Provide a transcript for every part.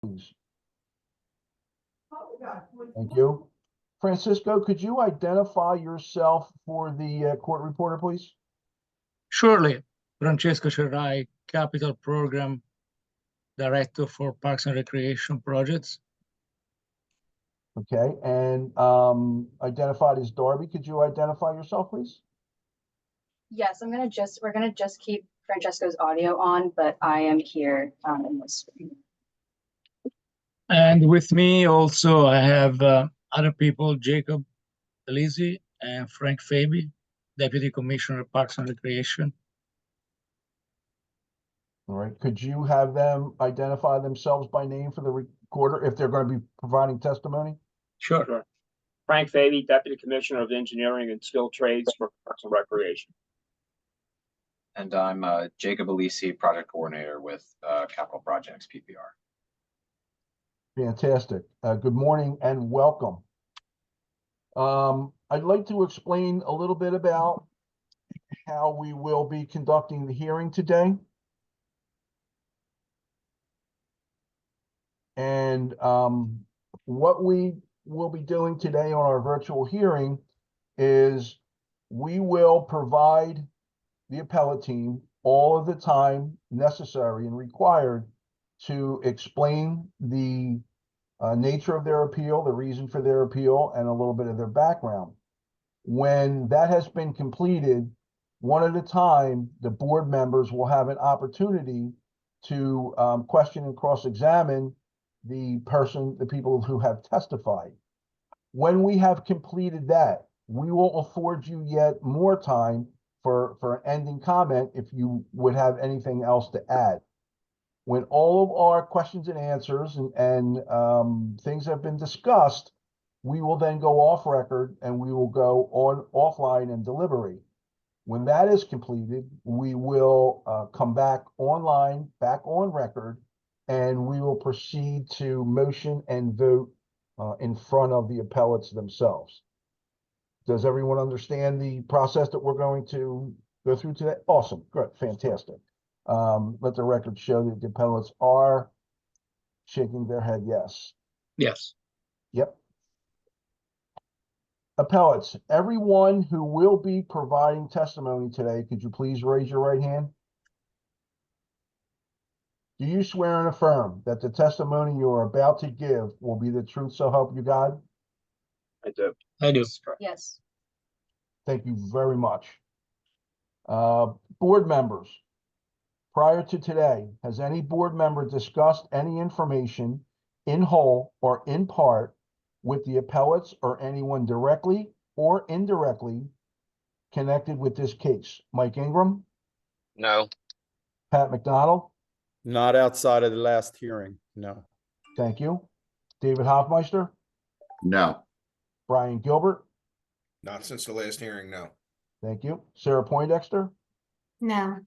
please. Thank you. Francisco, could you identify yourself for the court reporter, please? Surely, Francesco Cerrai, Capital Program Director for Parks and Recreation Projects. Okay, and identified as Darby. Could you identify yourself, please? Yes, we're gonna just keep Francesco's audio on, but I am here in this screen. And with me also, I have other people, Jacob Elisi and Frank Fabi, Deputy Commissioner of Parks and Recreation. All right, could you have them identify themselves by name for the recorder if they're going to be providing testimony? Sure. Frank Fabi, Deputy Commissioner of Engineering and Skilled Trades for Parks and Recreation. And I'm Jacob Elisi, Project Coordinator with Capital Projects, PPR. Fantastic. Good morning and welcome. I'd like to explain a little bit about how we will be conducting the hearing today. And what we will be doing today on our virtual hearing is we will provide the appellate team all of the time necessary and required to explain the nature of their appeal, the reason for their appeal, and a little bit of their background. When that has been completed, one at a time, the board members will have an opportunity to question and cross-examine the people who have testified. When we have completed that, we will afford you yet more time for an ending comment if you would have anything else to add. When all of our questions and answers and things have been discussed, we will then go off record and we will go offline and deliberate. When that is completed, we will come back online, back on record, and we will proceed to motion and vote in front of the appellates themselves. Does everyone understand the process that we're going to go through today? Awesome, good, fantastic. Let the record show that the appellates are shaking their head yes. Yes. Yep. Appellates, everyone who will be providing testimony today, could you please raise your right hand? Do you swear and affirm that the testimony you are about to give will be the truth, so help you God? I do. I do. Yes. Thank you very much. Board members, prior to today, has any board member discussed any information in whole or in part with the appellates or anyone directly or indirectly connected with this case? Mike Ingram? No. Pat McDonald? Not outside of the last hearing, no. Thank you. David Hoffmeister? No. Brian Gilbert? Not since the last hearing, no. Thank you. Sarah Poindexter? No.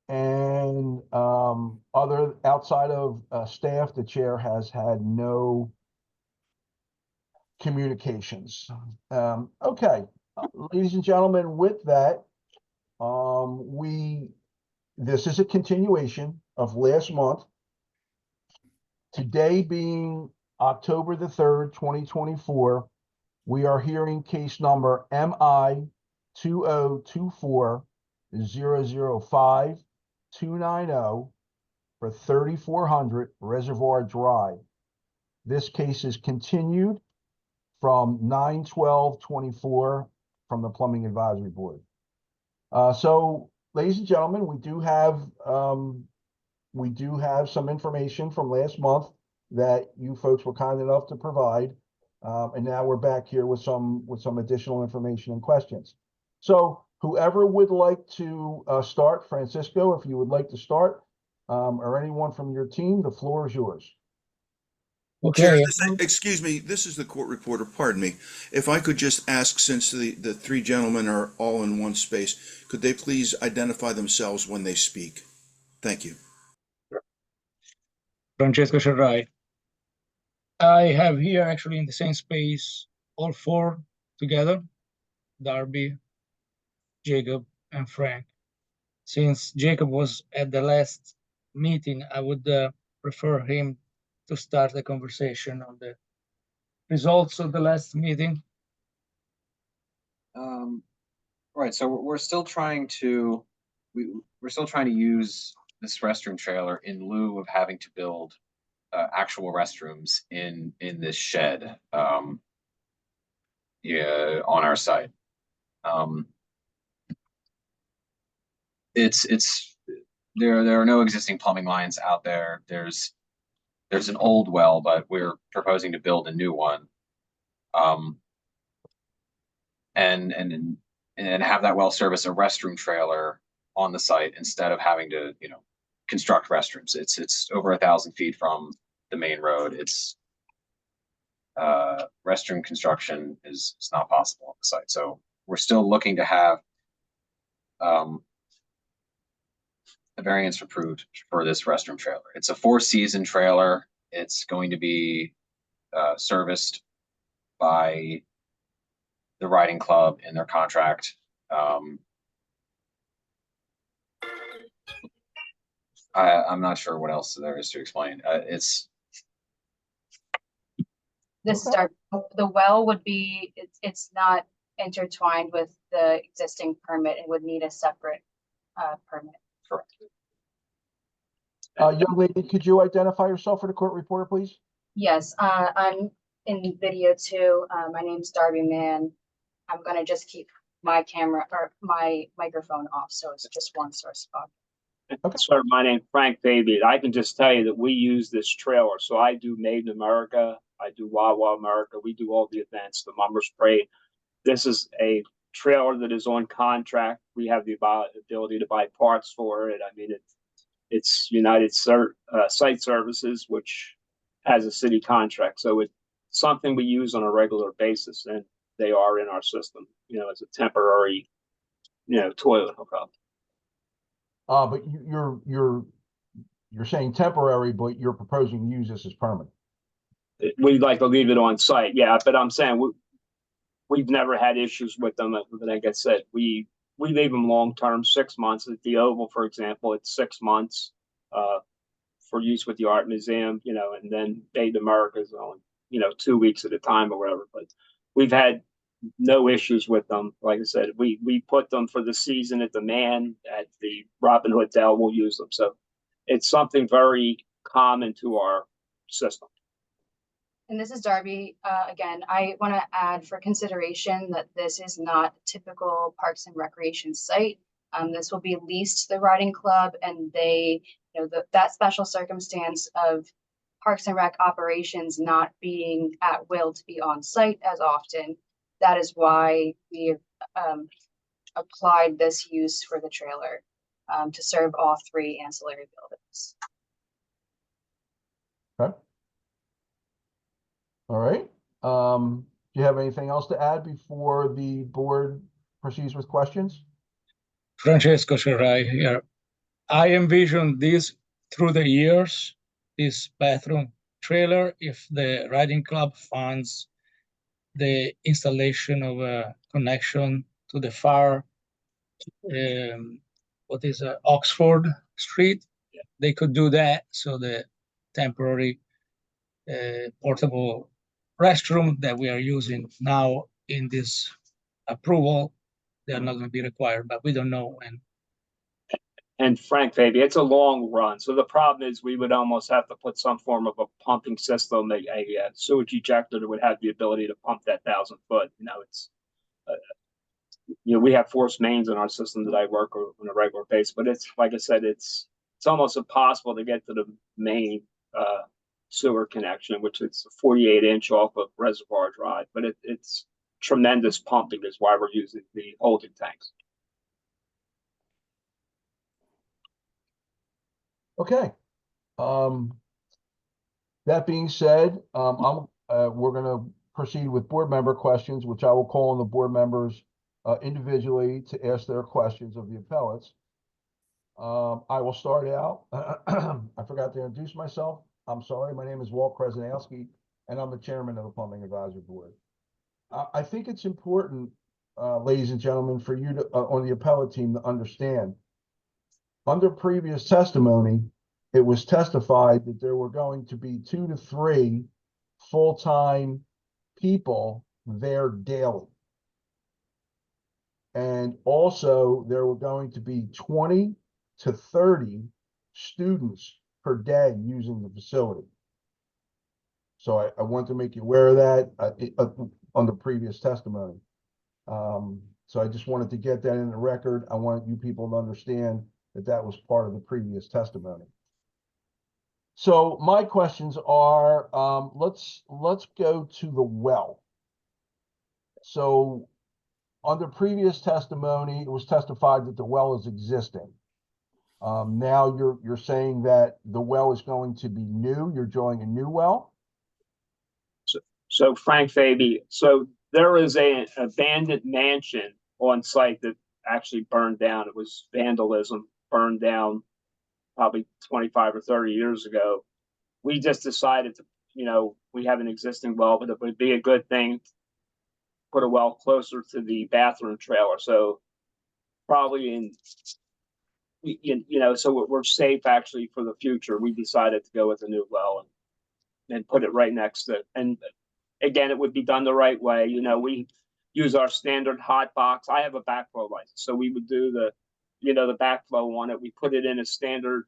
And other outside of staff, the chair has had no communications. Okay, ladies and gentlemen, with that, this is a continuation of last month. Today being October the 3rd, 2024, we are hearing case number MI 2024-005-290 for 3400 Reservoir Drive. This case is continued from 9/12/24 from the Plumbing Advisory Board. So, ladies and gentlemen, we do have some information from last month that you folks were kind enough to provide, and now we're back here with some additional information and questions. So, whoever would like to start, Francisco, if you would like to start, or anyone from your team, the floor is yours. Okay. Chair, excuse me, this is the court reporter, pardon me. If I could just ask, since the three gentlemen are all in one space, could they please identify themselves when they speak? Thank you. Francesco Cerrai. I have here actually in the same space all four together, Darby, Jacob, and Frank. Since Jacob was at the last meeting, I would prefer him to start the conversation on the results of the last meeting. Right, so we're still trying to, we're still trying to use this restroom trailer in lieu of having to build actual restrooms in this shed, yeah, on our site. There are no existing plumbing lines out there. There's an old well, but we're proposing to build a new one. And have that well service a restroom trailer on the site instead of having to, construct restrooms. It's over 1,000 feet from the main road. It's restroom construction is not possible on the site. So we're still looking to have a variance approved for this restroom trailer. It's a 4-season trailer. It's going to be serviced by the riding club in their contract. I'm not sure what else there is to explain. The well would be, it's not intertwined with the existing permit. It would need a separate permit. Correct. Young lady, could you identify yourself for the court reporter, please? Yes, I'm in video too. My name's Darby Mann. I'm gonna just keep my camera or my microphone off, so it's just one source spot. Okay. Sir, my name's Frank Fabian. I can just tell you that we use this trailer. So I do Made in America. I do Wawa America. We do all the events, the Mummers Parade. This is a trailer that is on contract. We have the ability to buy parts for it. I mean, it's United Site Services, which has a city contract. So it's something we use on a regular basis, and they are in our system, as a temporary, toilet hookup. But you're saying temporary, but you're proposing to use this as permanent. We'd like to leave it on site, yeah, but I'm saying we've never had issues with them. But like I said, we leave them long-term, 6 months. At the Oval, for example, it's 6 months for use with the art museum, and then Made in America is only, 2 weeks at a time or whatever. But we've had no issues with them. Like I said, we put them for the season at the Man, at the Robin Hood Dell, we'll use them. So it's something very common to our system. And this is Darby. Again, I want to add for consideration that this is not a typical Parks and Recreation site. This will be leased to the riding club, and they, that special circumstance of Parks and Rec operations not being at will to be on site as often. That is why we have applied this use for the trailer to serve all 3 ancillary buildings. Okay. All right. Do you have anything else to add before the board proceeds with questions? Francesco Cerrai here. I envision this through the years, this bathroom trailer, if the riding club funds the installation of a connection to the far, Oxford Street, they could do that. So the temporary portable restroom that we are using now in this approval, they are not going to be required, but we don't know when. And Frank, baby, it's a long run. So the problem is we would almost have to put some form of a pumping system, a sewage ejector that would have the ability to pump that 1,000 foot. It's, we have forced mains in our system that I work on a regular basis, but it's, like I said, it's almost impossible to get to the main sewer connection, which it's a 48-inch off of Reservoir Drive, but it's tremendous pumping is why we're using the holding tanks. Okay. That being said, we're going to proceed with board member questions, which I will call on the board members individually to ask their questions of the appellates. I will start out. I forgot to introduce myself. I'm sorry. My name is Walt Krasnowski, and I'm the chairman of the Plumbing Advisory Board. I think it's important, ladies and gentlemen, for you to, on the appellate team, to understand. Under previous testimony, it was testified that there were going to be 2 to 3 full-time people there daily. And also there were going to be 20 to 30 students per day using the facility. So I want to make you aware of that on the previous testimony. So I just wanted to get that in the record. I want you people to understand that that was part of the previous testimony. So my questions are, let's go to the well. So under previous testimony, it was testified that the well is existing. Now you're saying that the well is going to be new. You're drilling a new well. So Frank Fabi, so there is an abandoned mansion on site that actually burned down. It was vandalism, burned down probably 25 or 30 years ago. We just decided to, we have an existing well, but it would be a good thing to put a well closer to the bathroom trailer. So probably so we're safe actually for the future. We decided to go with a new well and put it right next to it. And again, it would be done the right way. We use our standard hot box. I have a backflow license, so we would do the backflow on it. We put it in a standard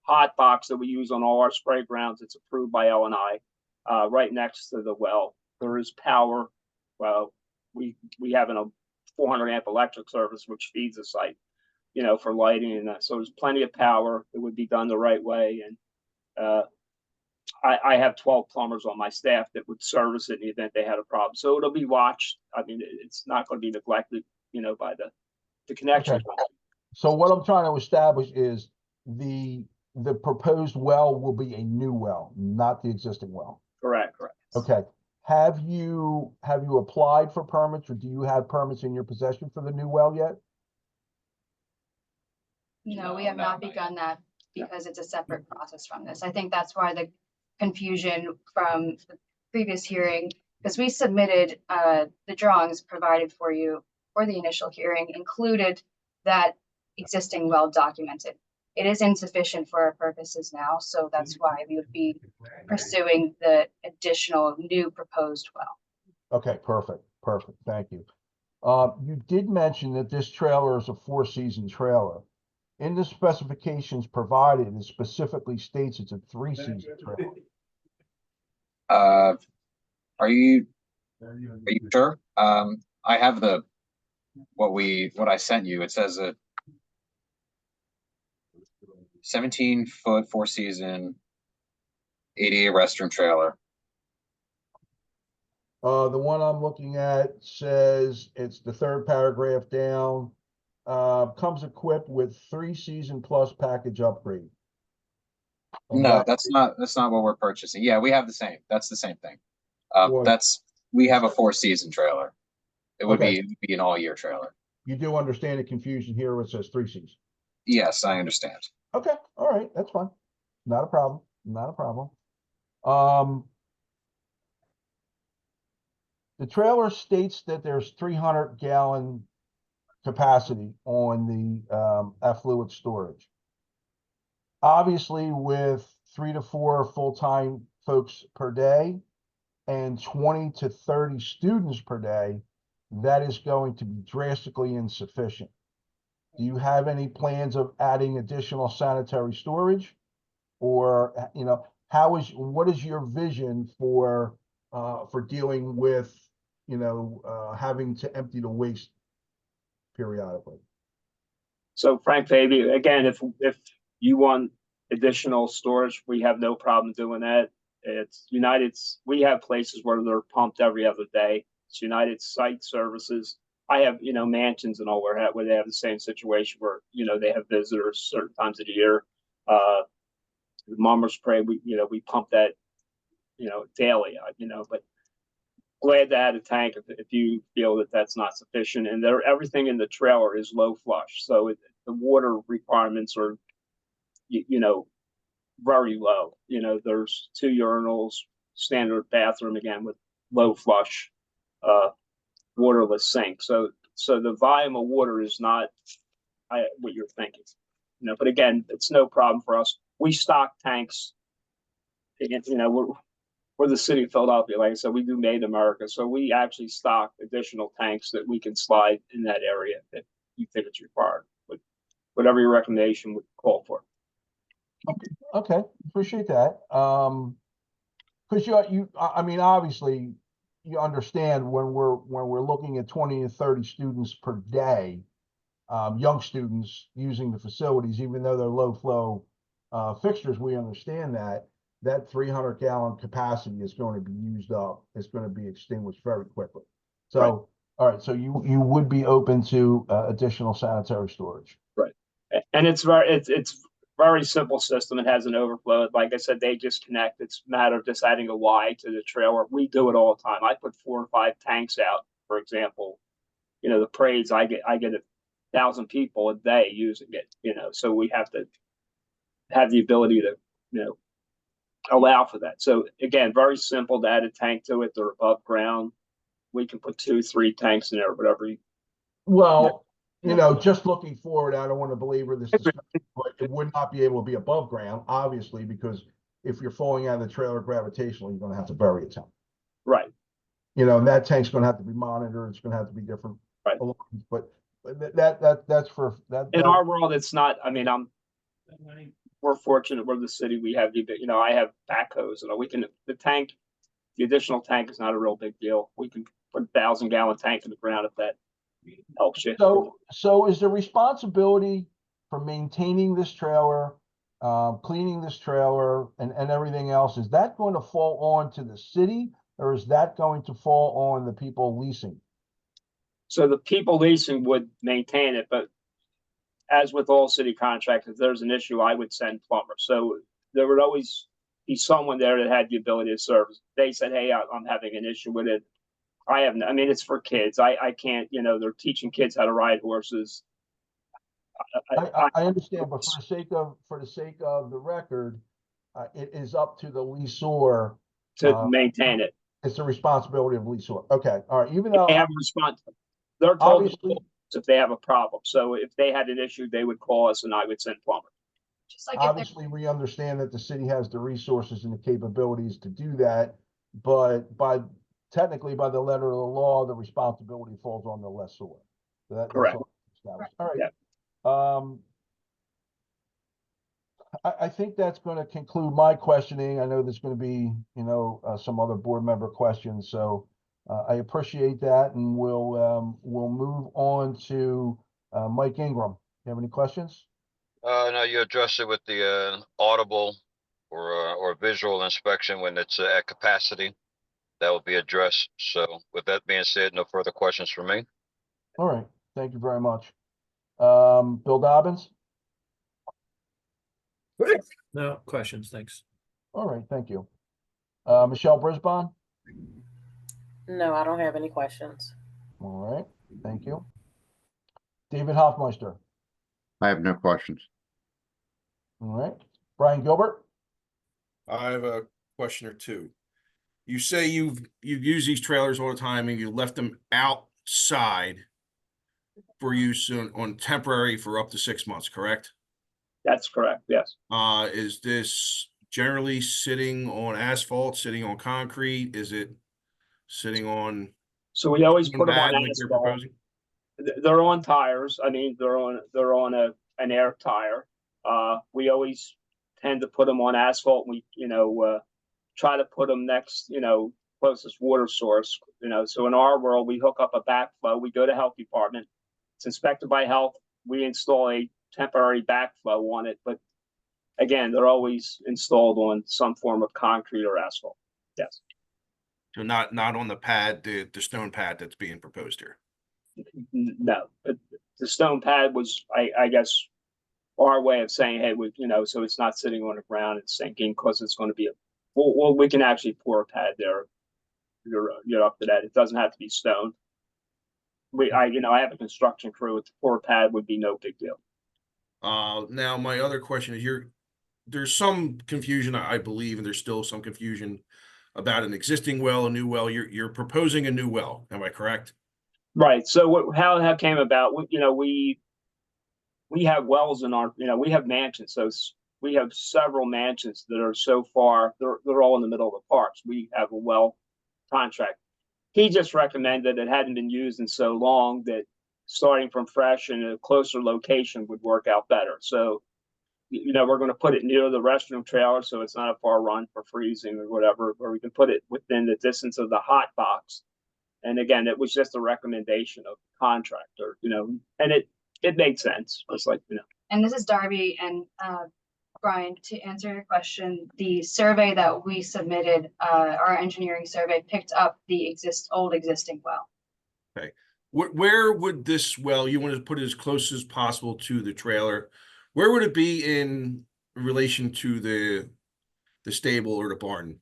hot box that we use on all our spray grounds. It's approved by L&I, right next to the well. There is power. Well, we have a 400 amp electric service, which feeds the site, for lighting and that. So there's plenty of power. It would be done the right way. And, I have 12 plumbers on my staff that would service it in the event they had a problem. So it'll be watched. I mean, it's not going to be neglected, by the connection. Okay. So what I'm trying to establish is the proposed well will be a new well, not the existing well. Correct. Okay. Have you applied for permits, or do you have permits in your possession for the new well yet? No, we have not begun that because it's a separate process from this. I think that's why the confusion from the previous hearing, because we submitted the drawings provided for you for the initial hearing, included that existing well documented. It is insufficient for our purposes now, so that's why we would be pursuing the additional new proposed well. Okay, perfect. Thank you. You did mention that this trailer is a 4-season trailer. In the specifications provided, it specifically states it's a 3-season trailer. Are you sure? I have what I sent you. It says a 17-foot 4-season ADA restroom trailer. The one I'm looking at says, it's the third paragraph down, comes equipped with 3-season plus package upgrade. No, that's not what we're purchasing. Yeah, we have the same. That's the same thing. Well, We have a 4-season trailer. It would Okay. be an all-year trailer. You do understand the confusion here where it says 3 seasons. Yes, I understand. Okay, all right, that's fine. Not a problem. The trailer states that there's 300-gallon capacity on the effluent storage. Obviously, with 3 to 4 full-time folks per day and 20 to 30 students per day, that is going to be drastically insufficient. Do you have any plans of adding additional sanitary storage? Or, what is your vision for dealing with, having to empty the waste periodically? So Frank Fabi, again, if you want additional storage, we have no problem doing that. It's United's. We have places where they're pumped every other day. It's United Site Services. I have, mansions and all where they have the same situation where, they have visitors certain times of the year. The Mama Spray, we pump that, daily, but glad to add a tank if you feel that that's not sufficient. And everything in the trailer is low flush. So the water requirements are, very low. There's 2 urinals, standard bathroom, again, with low flush, waterless sink. So the volume of water is not what you're thinking. But again, it's no problem for us. we stock tanks. And, you know, we're the city of Philadelphia, like I said, we do Made in America, so we actually stock additional tanks that we can slide in that area if you think it's required. But whatever your recommendation would call for. Okay, appreciate that. Because I mean, obviously, you understand when we're looking at 20 to 30 students per day, young students using the facilities, even though they're low flow fixtures, we understand that 300-gallon capacity is going to be used up. It's going to be extinguished very quickly. So, Right. all right, so you would be open to additional sanitary storage. Right, and it's very simple system. It has an overflow. Like I said, they just connect. It's a matter of just adding a Y to the trailer. We do it all the time. I put 4 or 5 tanks out, for example. You know, the parades, I get 1,000 people a day using it. You know, so we have to have the ability to, you know, allow for that. So again, very simple to add a tank to it. They're above ground. We can put 2, 3 tanks in there, whatever you. Well, you know, just looking forward, I don't want to belabor this discussion, but it would not be able to be above ground, obviously, because if you're falling out of the trailer gravitationally, you're going to have to bury a tank. Right. You know, and that tank's going to have to be monitored. It's going to have to be different. Right. Alarms, but that's for that. In our world, it's not. I mean, we're fortunate. We're the city. We have you know, I have backhoes, and the additional tank is not a real big deal. We can put a 1,000-gallon tank in the ground if that helps you. So is the responsibility for maintaining this trailer, cleaning this trailer, and everything else, is that going to fall on to the city, or is that going to fall on the people leasing? So the people leasing would maintain it, but as with all city contracts, if there's an issue, I would send plumbers. So there would always be someone there that had the ability to service. They said, "Hey, I'm having an issue with it." I mean, it's for kids. I can't, you know, they're teaching kids how to ride horses. I understand, but for the sake of the record, it is up to the leasor to maintain it. It's the responsibility of leasor. Okay, all right. Even though They have a response. They're told obviously, if they have a problem. So if they had an issue, they would call us, and I would send plumbers. Just like if they're obviously, we understand that the city has the resources and the capabilities to do that, but technically by the letter of the law, the responsibility falls on the lessor. So that's Correct. all established. All right. Yeah. I think that's going to conclude my questioning. I know there's going to be, you know, some other board member questions, so I appreciate that, and we'll move on to Mike Ingram. You have any questions? No, you address it with the audible or visual inspection when it's at capacity. That will be addressed. So with that being said, no further questions from me. All right, thank you very much. Bill Dobbins? No questions, thanks. All right, thank you. Michelle Brisbane? No, I don't have any questions. All right, thank you. David Hoffmeister? I have no questions. All right, Brian Gilbert? I have a question or two. You say you've used these trailers all the time and you left them outside for use on temporary for up to 6 months, correct? That's correct. Yes. Is this generally sitting on asphalt, sitting on concrete? Is it sitting on? So we always put them pad on like you're asphalt. proposing? They're on tires. I mean, they're on an air tire. We always tend to put them on asphalt. We, you know, try to put them next, you know, closest water source, you know. So in our world, we hook up a backflow. We go to health department. It's inspected by health. We install a temporary backflow on it. But again, they're always installed on some form of concrete or asphalt. Yes. So not on the pad, the stone pad that's being proposed here. No, the stone pad was, I guess, our way of saying, hey, you know, so it's not sitting on the ground and sinking, because it's going to be well, we can actually pour a pad there. You're up to that. It doesn't have to be stone. I have a construction crew. To pour a pad would be no big deal. Now my other question is, there's some confusion, I believe, and there's still some confusion about an existing well, a new well. You're proposing a new well. Am I correct? Right. So how that came about, we have wells in our, we have mansions. So we have several mansions that are so far, they're all in the middle of the parks. We have a well contract. He just recommended it hadn't been used in so long that starting from fresh in a closer location would work out better. So, we're going to put it near the restroom trailer, so it's not a far run for freezing or whatever, where we can put it within the distance of the hot box. And again, it was just a recommendation of the contractor, and it made sense. It's like, And this is Darby and Brian, to answer your question, the survey that we submitted, our engineering survey picked up the old existing well. Okay. Where would this well, you want to put it as close as possible to the trailer? Where would it be in relation to the stable or the barn?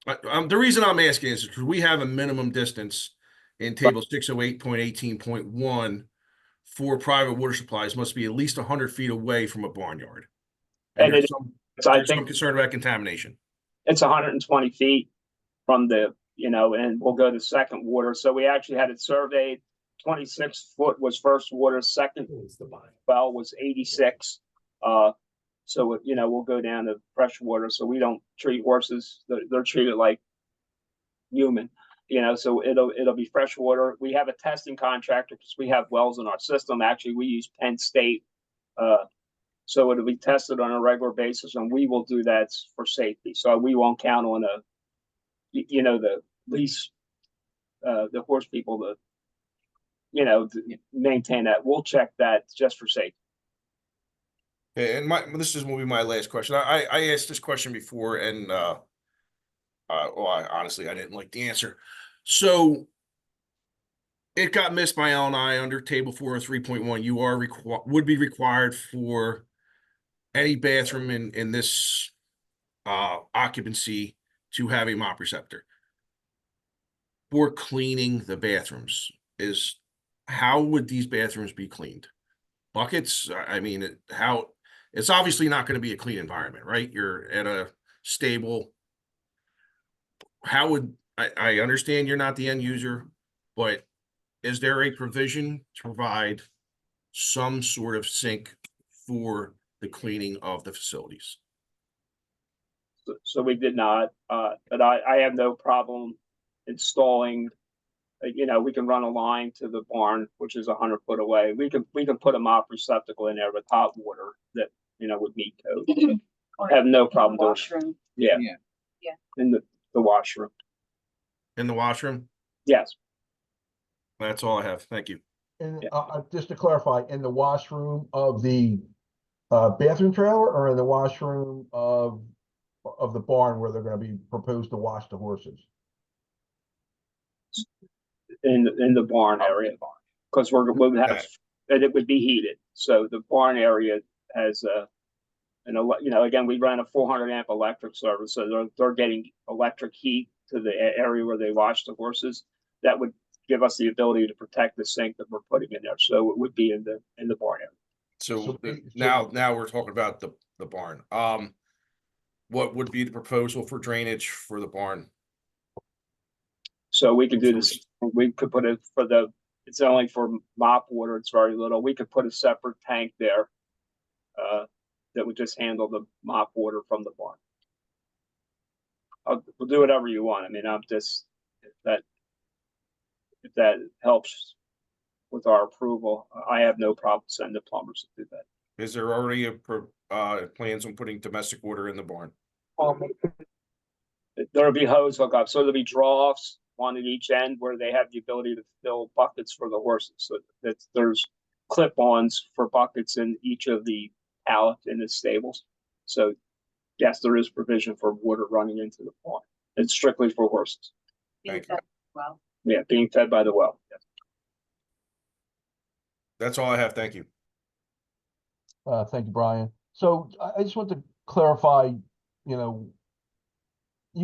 The reason I'm asking is because we have a minimum distance in table 608.18.1 for private water supplies must be at least 100 feet away from a barnyard. And there's some concern about contamination. It's 120 feet from the, and we'll go to second water. So we actually had it surveyed. 26 foot was first water, second well was 86. So, we'll go down to fresh water. So we don't treat horses. They're treated like human, so it'll be fresh water. We have a testing contractor because we have wells in our system. Actually, we use Penn State. So it'll be tested on a regular basis, and we will do that for safety. So we won't count on the lease, the horse people to maintain that. We'll check that just for safety. And this will be my last question. I asked this question before, and honestly, I didn't like the answer. So it got missed by L&I under table 403.1. You would be required for any bathroom in this occupancy to have a mop receptor. For cleaning the bathrooms, how would these bathrooms be cleaned? Buckets? I mean, it's obviously not going to be a clean environment, right? You're at a stable. How would I understand you're not the end user, but is there a provision to provide some sort of sink for the cleaning of the facilities? So we did not, but I have no problem installing. We can run a line to the barn, which is 100 foot away. We can put a mop receptacle in there with hot water that would meet code. I have no problem doing it. Washroom. Yeah. In the washroom. In the washroom? Yes. That's all I have. Thank you. And just to clarify, in the washroom of the bathroom trailer, or in the washroom of the barn where they're going to be proposed to wash the horses? In the barn area, because we'll have, and it would be heated. So the barn area has again, we ran a 400 amp electric service, so they're getting electric heat to the area where they wash the horses. That would give us the ability to protect the sink that we're putting in there. So it would be in the barn area. So now we're talking about the barn. What would be the proposal for drainage for the barn? So we could do this. We could put it it's only for mop water. It's very little. We could put a separate tank there that would just handle the mop water from the barn. We'll do whatever you want. I mean, I'm just, if that helps with our approval, I have no problem sending the plumbers to do that. Is there already plans on putting domestic water in the barn? There'll be hose hookup. So there'll be draw-offs, one at each end, where they have the ability to fill buckets for the horses. So there's clip-ons for buckets in each of the pallets in the stables. So yes, there is provision for water running into the barn. It's strictly for horses. Thank you. Well, Yeah, being fed by the well. Yes. That's all I have. Thank you. Thank you, Brian. So I just want to clarify, you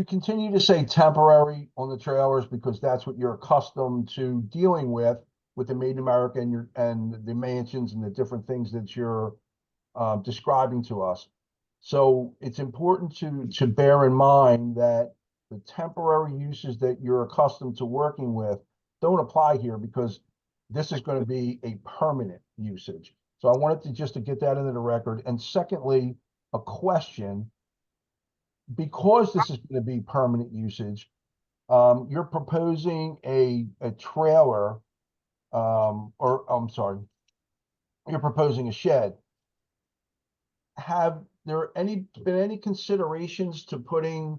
continue to say temporary on the trailers because that's what you're accustomed to dealing with the Made in America and the mansions and the different things that you're describing to us. So it's important to bear in mind that the temporary uses that you're accustomed to working with don't apply here, because this is going to be a permanent usage. So I wanted to just to get that into the record. And secondly, a question, because this is going to be permanent usage, you're proposing a trailer, or I'm sorry, you're proposing a shed. Have there been any considerations to putting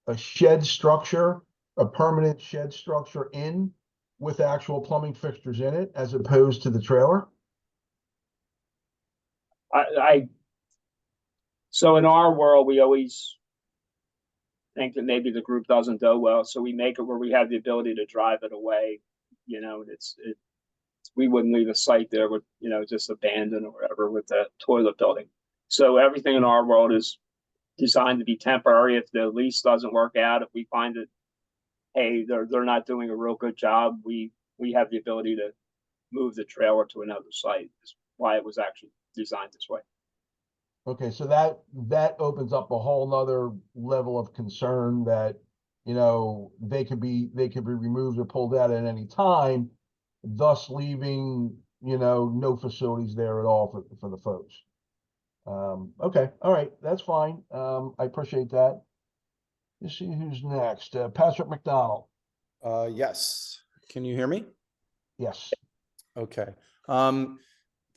a shed structure, a permanent shed structure in with actual plumbing fixtures in it, as opposed to the trailer? So in our world, we always think that maybe the group doesn't do well, so we make it where we have the ability to drive it away. You know, we wouldn't leave a site there with, you know, just abandoned or whatever with the toilet building. So everything in our world is designed to be temporary. If the lease doesn't work out, if we find that, hey, they're not doing a real good job, we have the ability to move the trailer to another site. That's why it was actually designed this way. Okay, so that opens up a whole nother level of concern that, you know, they could be removed or pulled out at any time, thus leaving, you know, no facilities there at all for the folks. Okay, all right, that's fine. I appreciate that. Let's see who's next. Patrick McDonald. Yes. Can you hear me? Yes. Okay.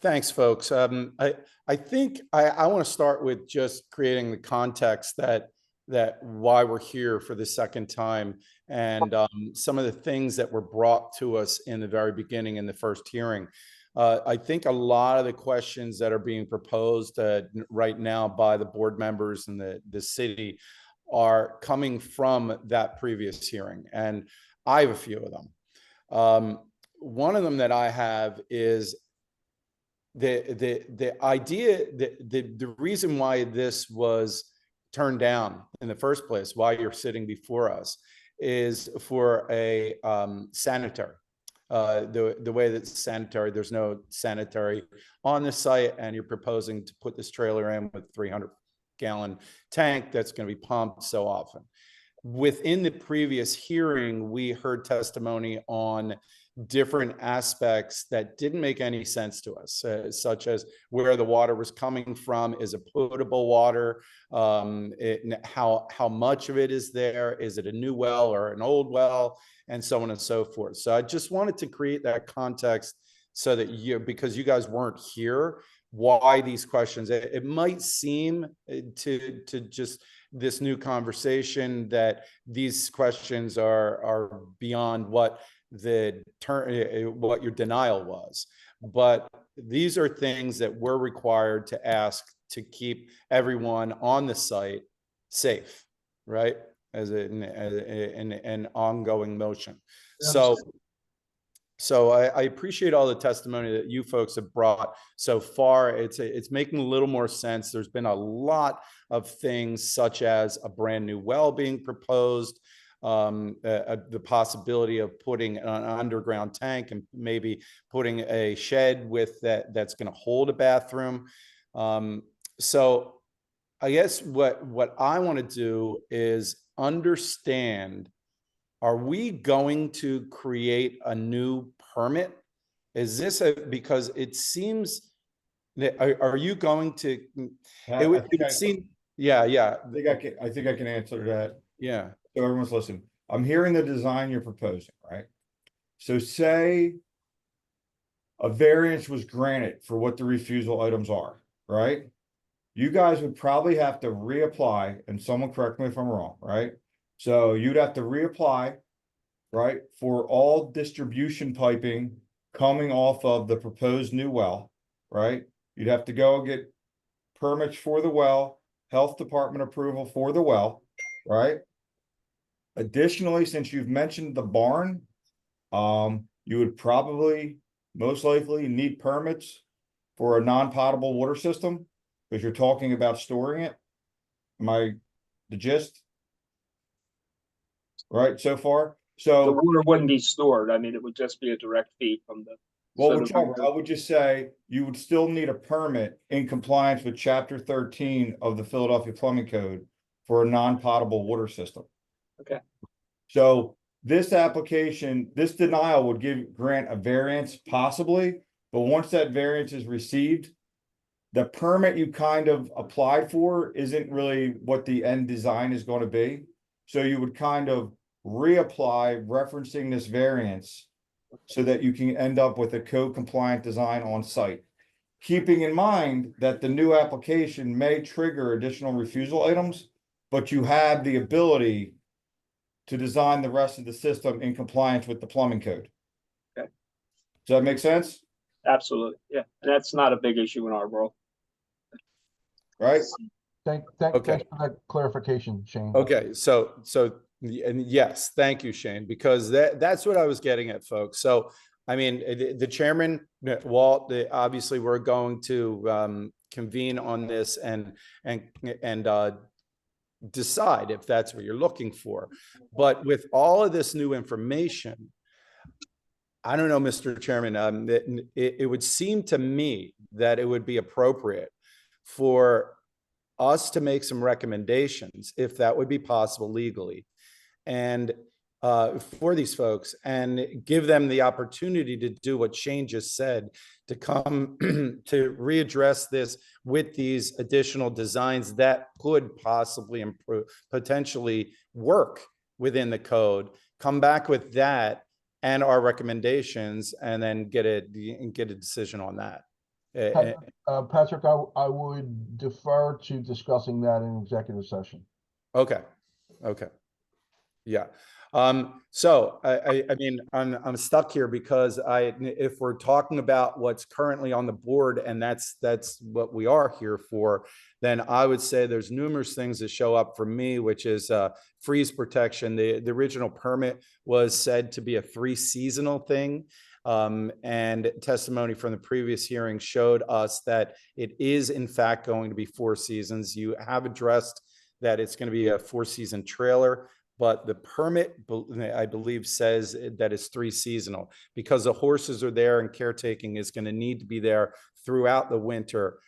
Thanks, folks. I think I want to start with just creating the context that why we're here for the second time, and some of the things that were brought to us in the very beginning in the first hearing. I think a lot of the questions that are being proposed right now by the board members and the city are coming from that previous hearing, and I have a few of them. One of them that I have is the idea that the reason why this was turned down in the first place, why you're sitting before us, is for a sanitary. The way that it's sanitary, there's no sanitary on the site, and you're proposing to put this trailer in with 300-gallon tank that's going to be pumped so often. Within the previous hearing, we heard testimony on different aspects that didn't make any sense to us, such as where the water was coming from. Is it potable water? How much of it is there? Is it a new well or an old well? And so on and so forth. So I just wanted to create that context so that because you guys weren't here, why these questions. It might seem to just this new conversation that these questions are beyond what your denial was, but these are things that we're required to ask to keep everyone on the site safe, right? As an ongoing motion. So I appreciate all the testimony that you folks have brought so far. It's making a little more sense. There's been a lot of things, such as a brand new well being proposed, the possibility of putting an underground tank and maybe putting a shed with that's going to hold a bathroom. So I guess what I want to do is understand, are we going to create a new permit? Is this because it seems that, are you going to, it would seem, yeah. I think I can answer that. Yeah. So everyone's listening. I'm hearing the design you're proposing, right? So say a variance was granted for what the refusal items are, right? You guys would probably have to reapply, and someone correct me if I'm wrong, right? So you'd have to reapply, right, for all distribution piping coming off of the proposed new well, right? You'd have to go get permits for the well, health department approval for the well, right? Additionally, since you've mentioned the barn, you would probably most likely need permits for a non-potable water system, because you're talking about storing it. Am I the gist? Right, so far? So the water wouldn't be stored. I mean, it would just be a direct feed from the. Well, whichever, I would just say you would still need a permit in compliance with Chapter 13 of the Philadelphia Plumbing Code for a non-potable water system. Okay. So this application, this denial would grant a variance possibly, But once that variance is received, the permit you kind of applied for isn't really what the end design is going to be. So you would kind of reapply referencing this variance so that you can end up with a code compliant design on site. Keeping in mind that the new application may trigger additional refusal items, but you have the ability to design the rest of the system in compliance with the plumbing code. Okay. Does that make sense? Absolutely, yeah, and that's not a big issue in our world. Right? Thanks Okay. for that clarification, Shane. Okay, and yes, thank you, Shane, because that's what I was getting at, folks. So, I mean, the chairman, Walt, obviously we're going to convene on this and decide if that's what you're looking for. But with all of this new information, I don't know, Mr. Chairman, it would seem to me that it would be appropriate for us to make some recommendations, if that would be possible legally, and for these folks, and give them the opportunity to do what Shane just said, to come to readdress this with these additional designs that could possibly improve, potentially work within the code, come back with that and our recommendations, and then get a decision on that. Patrick, I would defer to discussing that in executive session. Okay. Yeah. So I mean, I'm stuck here because if we're talking about what's currently on the board, and that's what we are here for, then I would say there's numerous things that show up for me, which is freeze protection. The original permit was said to be a 3-seasonal thing. And testimony from the previous hearing showed us that it is in fact going to be 4 seasons. You have addressed that it's going to be a 4-season trailer, but the permit, I believe, says that it's 3-seasonal because the horses are there and caretaking is going to need to be there throughout the winter.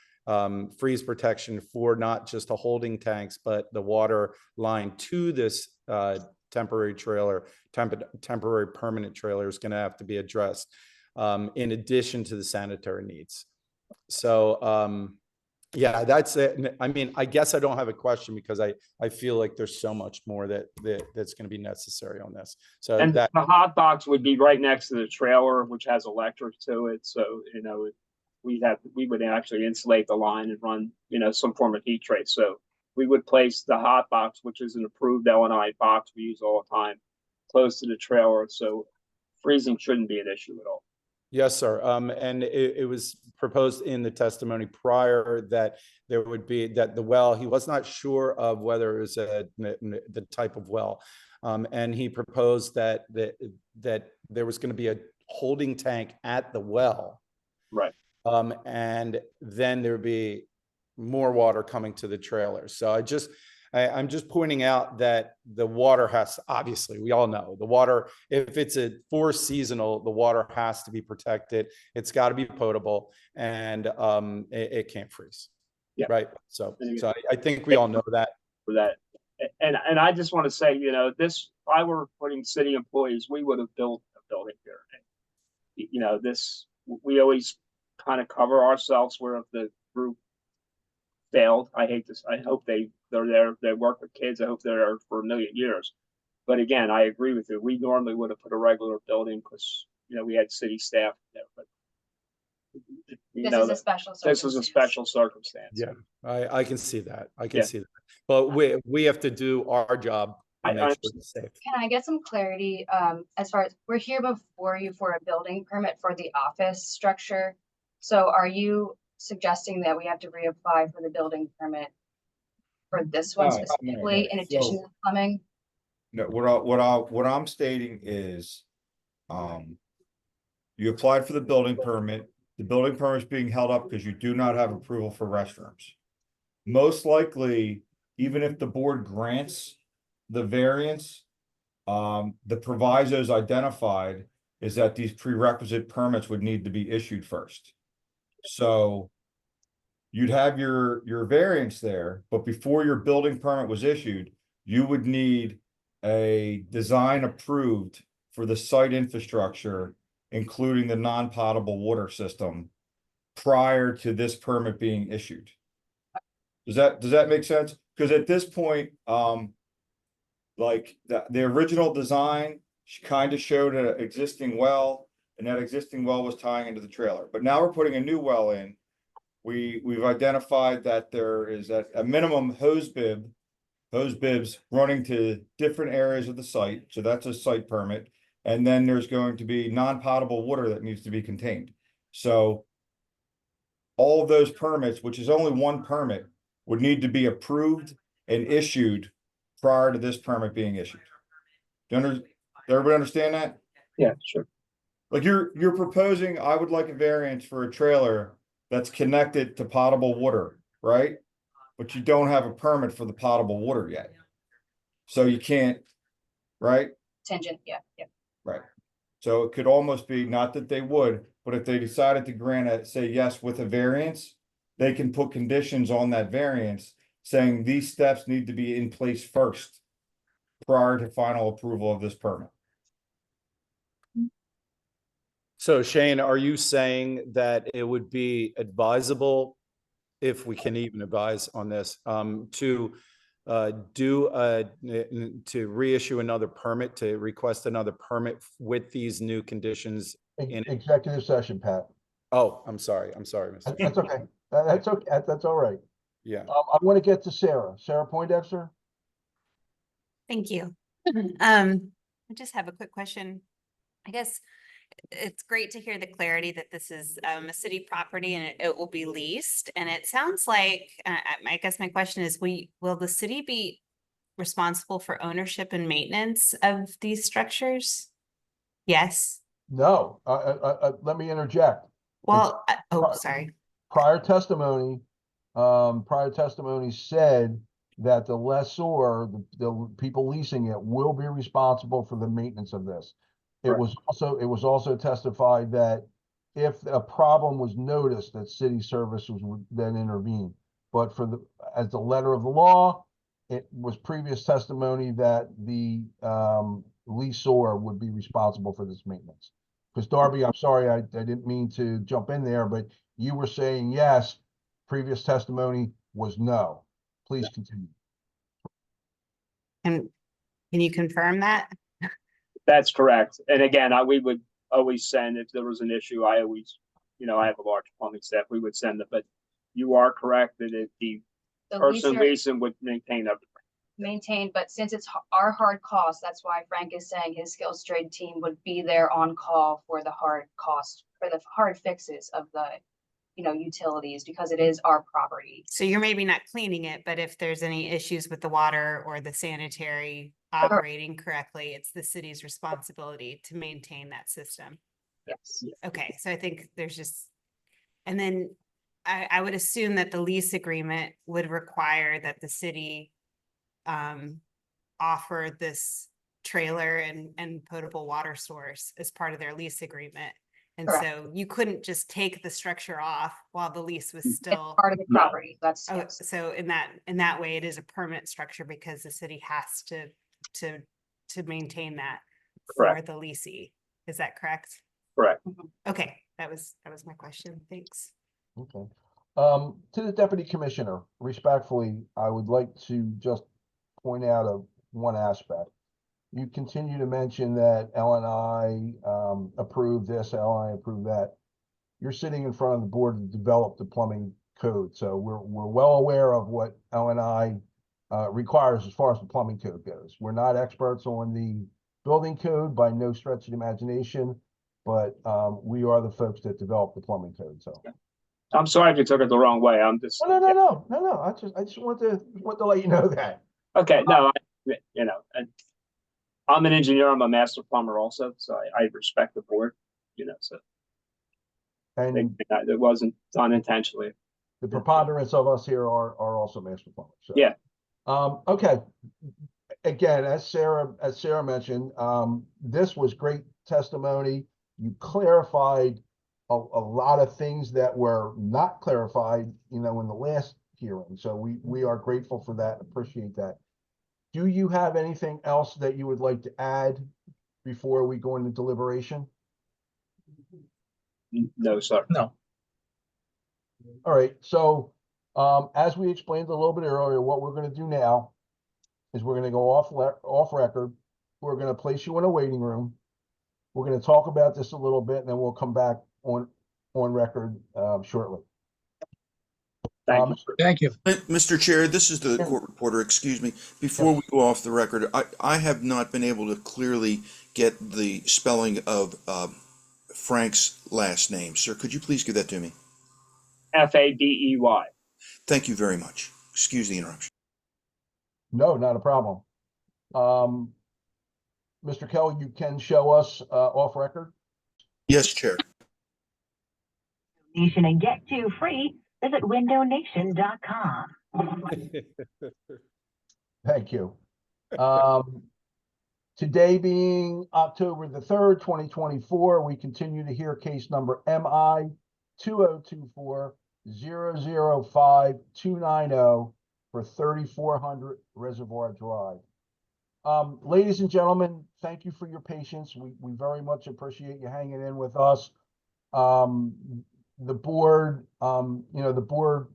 Freeze protection for not just the holding tanks, but the water line to this temporary permanent trailer is going to have to be addressed, in addition to the sanitary needs. So, yeah, that's it. I mean, I guess I don't have a question because I feel like there's so much more that's going to be necessary on this. So And that the hot box would be right next to the trailer, which has electric to it. So, you know, we would actually insulate the line and run, you know, some form of heat trace. So we would place the hot box, which is an approved L&I box we use all the time, close to the trailer. So freezing shouldn't be an issue at all. Yes, sir. And it was proposed in the testimony prior that there would be that the well, he was not sure of whether it was the type of well. And he proposed that there was going to be a holding tank at the well. Right. And then there would be more water coming to the trailer. So I'm just pointing out that the water has, obviously, we all know the water, if it's a 4-seasonal, the water has to be protected. It's got to be potable, and it can't freeze. Yeah. Right. So I think we all know that. For that. And I just want to say, you know, this, if I were putting city employees, we would have built a building here. And, you know, this, we always kind of cover ourselves where if the group failed. I hate this. I hope they're there. They work with kids. I hope they're there for a million years. But again, I agree with you. We normally would have put a regular building because, you know, we had city staff there. But This is a special circumstance. This is a special circumstance. Yeah, I can see that. I can see that. But we have to do our job. And make sure it's safe. Can I get some clarity as far as we're here before you for a building permit for the office structure? So are you suggesting that we have to reapply for the building permit for this one specifically in addition to plumbing? No, what I'm stating is, you applied for the building permit. The building permit is being held up because you do not have approval for restrooms. Most likely, even if the board grants the variance, the provisos identified is that these prerequisite permits would need to be issued first. So you'd have your variance there, but before your building permit was issued, you would need a design approved for the site infrastructure including the non-potable water system prior to this permit being issued. Does that make sense? Because at this point, like the original design, she kind of showed an existing well, and that existing well was tying into the trailer. But now we're putting a new well in. We've identified that there is a minimum hose bibs running to different areas of the site. So that's a site permit. And then there's going to be non-potable water that needs to be contained. So all of those permits, which is only one permit, would need to be approved and issued prior to this permit being issued. Does everybody understand that? Yeah, sure. Like you're proposing, I would like a variance for a trailer that's connected to potable water, right? But you don't have a permit for the potable water yet. So you can't, right? Tangent, yeah. Right. So it could almost be, not that they would, but if they decided to grant it, say yes with a variance, they can put conditions on that variance saying these steps need to be in place first prior to final approval of this permit. So Shane, are you saying that it would be advisable, if we can even advise on this, to reissue another permit, to request another permit with these new conditions in it? Executive session, Pat. Oh, I'm sorry, Mr. That's okay. That's okay. That's all right. Yeah. I want to get to Sarah. Sarah Poindexter? Thank you. I just have a quick question. I guess it's great to hear the clarity that this is a city property and it will be leased. And it sounds like, I guess my question is, will the city be responsible for ownership and maintenance of these structures? Yes. No, let me interject. Well, sorry. Prior testimony said that the lessor, the people leasing it, will be responsible for the maintenance of this. It was also testified that if a problem was noticed, that city services would then intervene. But as the letter of the law, it was previous testimony that the leaseor would be responsible for this maintenance. Because Darby, I'm sorry, I didn't mean to jump in there, but you were saying yes. Previous testimony was no. Please continue. And can you confirm that? That's correct. And again, we would always send, if there was an issue, I always, I have a large plumbing staff, we would send it, but you are correct that the person leaser leasing would maintain everything. maintained, but since it's our hard cost, that's why Frank is saying his skills trade team would be there on call for the hard cost, for the hard fixes of the, utilities, because it is our property. So you're maybe not cleaning it, but if there's any issues with the water or the sanitary operating correctly, it's the city's responsibility to maintain that system. Yes. Okay, so I think there's just, and then I would assume that the lease agreement would require that the city offer this trailer and potable water source as part of their lease agreement. And Correct. so you couldn't just take the structure off while the lease was still. It's part of the property. That's Oh, yes. so in that way, it is a permanent structure because the city has to maintain that for Correct. the leasee. Is that correct? Correct. Okay, that was my question. Thanks. Okay. To the deputy commissioner, respectfully, I would like to just point out one aspect. You continue to mention that LNI approved this, LNI approved that. You're sitting in front of the board to develop the plumbing code, so we're well aware of what LNI requires as far as the plumbing code goes. We're not experts on the building code by no stretch of the imagination, but we are the folks that develop the plumbing code. So I'm sorry if you took it the wrong way. I'm just. no. I just want to let you know that. Okay, no, I'm an engineer. I'm a master plumber also, so I respect the board. So And it wasn't done intentionally. the preponderance of us here are also master plumbers. So. Yeah. Okay. Again, as Sarah mentioned, this was great testimony. You clarified a lot of things that were not clarified, in the last hearing. So we are grateful for that. Appreciate that. Do you have anything else that you would like to add before we go into deliberation? No, sir. No. All right, so, as we explained a little bit earlier, what we're gonna do now is we're gonna go off record. We're gonna place you in a waiting room. We're gonna talk about this a little bit, and then we'll come back on record, shortly. Thank you. Thank you. Mr. Chair, this is the Yeah. court reporter, excuse me. Before we go off the record, I have not been able to clearly get the spelling of Frank's last name. Sir, could you please give that to me? Fadey. Thank you very much. Excuse the interruption. No, not a problem. Mr. Kelly, you can show us, off record? Yes, Chair. Nation and get to free. Visit windownation.com. Thank you. Today being October the 3rd, 2024, we continue to hear case number MI 2024-005-290 for 3400 Reservoir Drive. Ladies and gentlemen, thank you for your patience. We very much appreciate you hanging in with us. The board, the board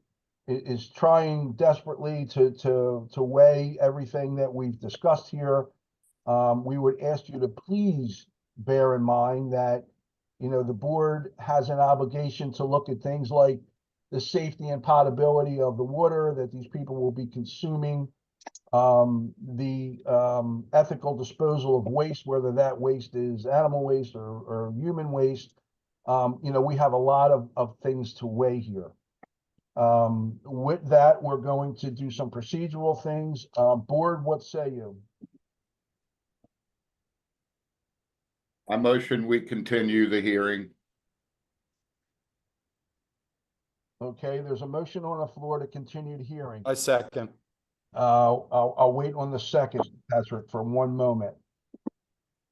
is trying desperately to weigh everything that we've discussed here. We would ask you to please bear in mind that, the board has an obligation to look at things like the safety and potability of the water that these people will be consuming, the ethical disposal of waste, whether that waste is animal waste or human waste. We have a lot of things to weigh here. With that, we're going to do some procedural things. Board, what say you? I motion we continue the hearing. Okay, there's a motion on the floor to continue the hearing. I second. I'll wait on the second, Patrick, for one moment.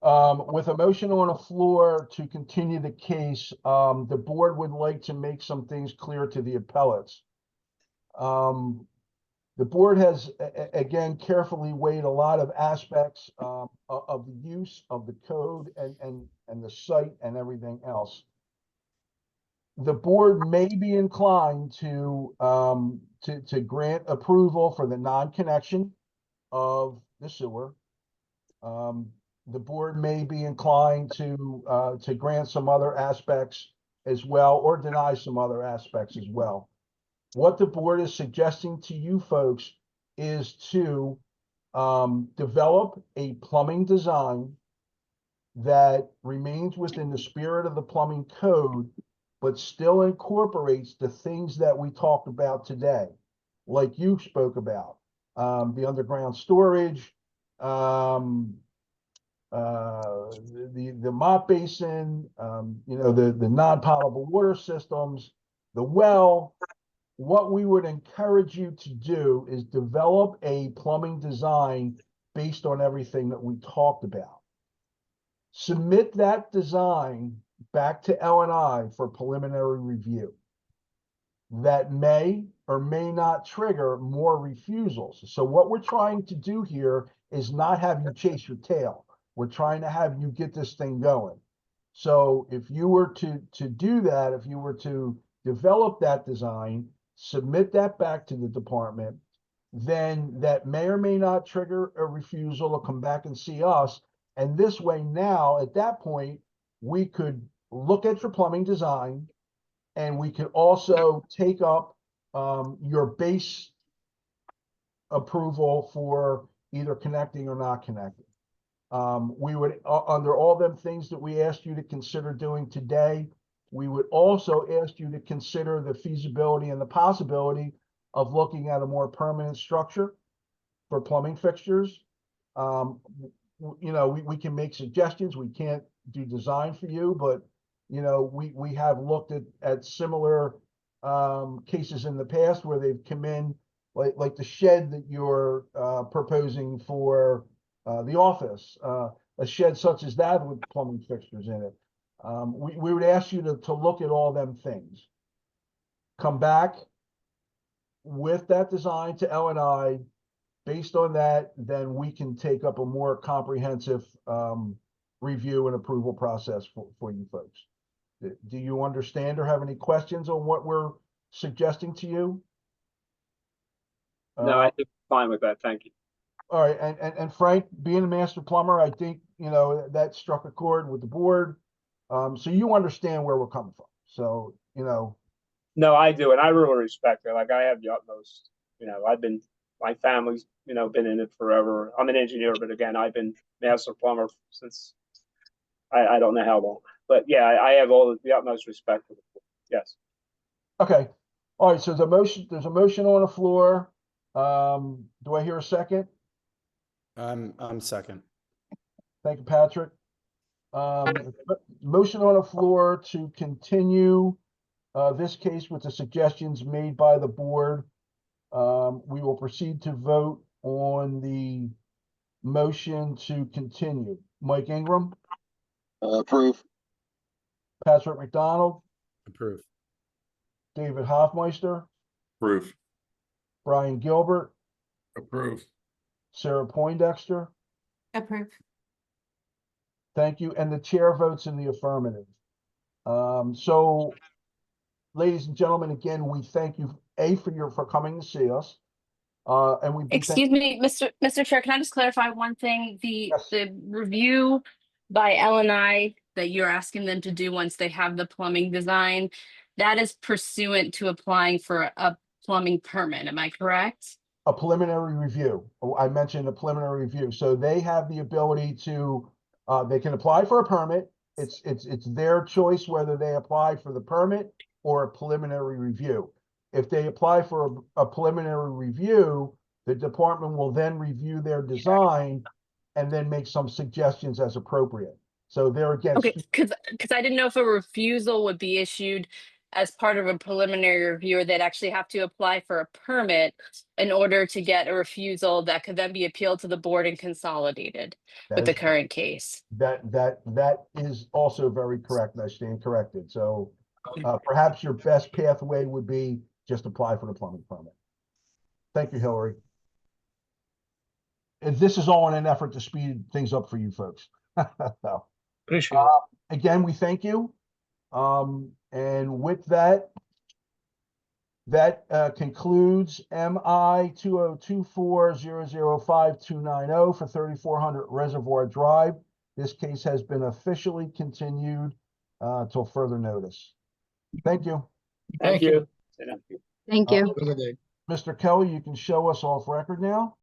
With a motion on the floor to continue the case, the board would like to make some things clear to the appellates. The board has, again, carefully weighed a lot of aspects of the use of the code and the site and everything else. The board may be inclined to grant approval for the non-connection of the sewer. The board may be inclined to grant some other aspects as well, or deny some other aspects as well. What the board is suggesting to you folks is to develop a plumbing design that remains within the spirit of the plumbing code, but still incorporates the things that we talked about today, like you spoke about, the underground storage, the mop basin, the non-potable water systems, the well. What we would encourage you to do is develop a plumbing design based on everything that we talked about. Submit that design back to L&I for preliminary review. That may or may not trigger more refusals. So what we're trying to do here is not have you chase your tail. We're trying to have you get this thing going. So if you were to do that, if you were to develop that design, submit that back to the department, then that may or may not trigger a refusal to come back and see us. And this way now, at that point, we could look at your plumbing design, and we could also take up your base approval for either connecting or not connecting. We would, under all them things that we asked you to consider doing today, we would also ask you to consider the feasibility and the possibility of looking at a more permanent structure for plumbing fixtures. We can make suggestions. We can't do design for you, but we have looked at similar cases in the past where they've come in, like the shed that you're proposing for the office, a shed such as that with plumbing fixtures in it. We would ask you to look at all them things. Come back with that design to L&I. Based on that, then we can take up a more comprehensive review and approval process for you folks. Do you understand or have any questions on what we're suggesting to you? No, I think I'm fine with that. Thank you. All right, and Frank, being a master plumber, I think, you know, that struck a chord with the board. So you understand where we're coming from. So, you know, No, I do, and I really respect it. Like I have the utmost, my family's, been in it forever. I'm an engineer, but again, I've been master plumber since I don't know how long. But yeah, I have all the utmost respect for the board. Yes. okay. All right, so there's a motion on the floor. Do I hear a second? I'm second. Thank you, Patrick. Motion on the floor to continue this case with the suggestions made by the board. We will proceed to vote on the motion to continue. Mike Ingram, Approve. Patrick McDonald, Approve. David Hoffmeister, Approve. Brian Gilbert, Approve. Sarah Poindexter. Approve. Thank you. And the chair votes in the affirmative. So, ladies and gentlemen, again, we thank you, for coming to see us. And we've been Excuse me, Mr. Chair, can I just clarify one thing? Yes. The review by L&I that you're asking them to do once they have the plumbing design, that is pursuant to applying for a plumbing permit, am I correct? A preliminary review. I mentioned a preliminary review. So they have the ability to, they can apply for a permit. It's their choice whether they apply for the permit or a preliminary review. If they apply for a preliminary review, the department will then review their design and then make some suggestions as appropriate. So there again. Okay, because I didn't know if a refusal would be issued as part of a preliminary review, or they'd actually have to apply for a permit in order to get a refusal that could then be appealed to the board and consolidated with the current case. That is also very correct. I stand corrected. So perhaps your best pathway would be just apply for the plumbing permit. Thank you, Hillary. And this is all in an effort to speed things up for you folks. So, Appreciate it. again, we thank you. And with that, concludes MI 2024-005-290 for 3400 Reservoir Drive. This case has been officially continued till further notice. Thank you. Thank you. Thank you. Have a good day. Mr. Kelly, you can show us off record now.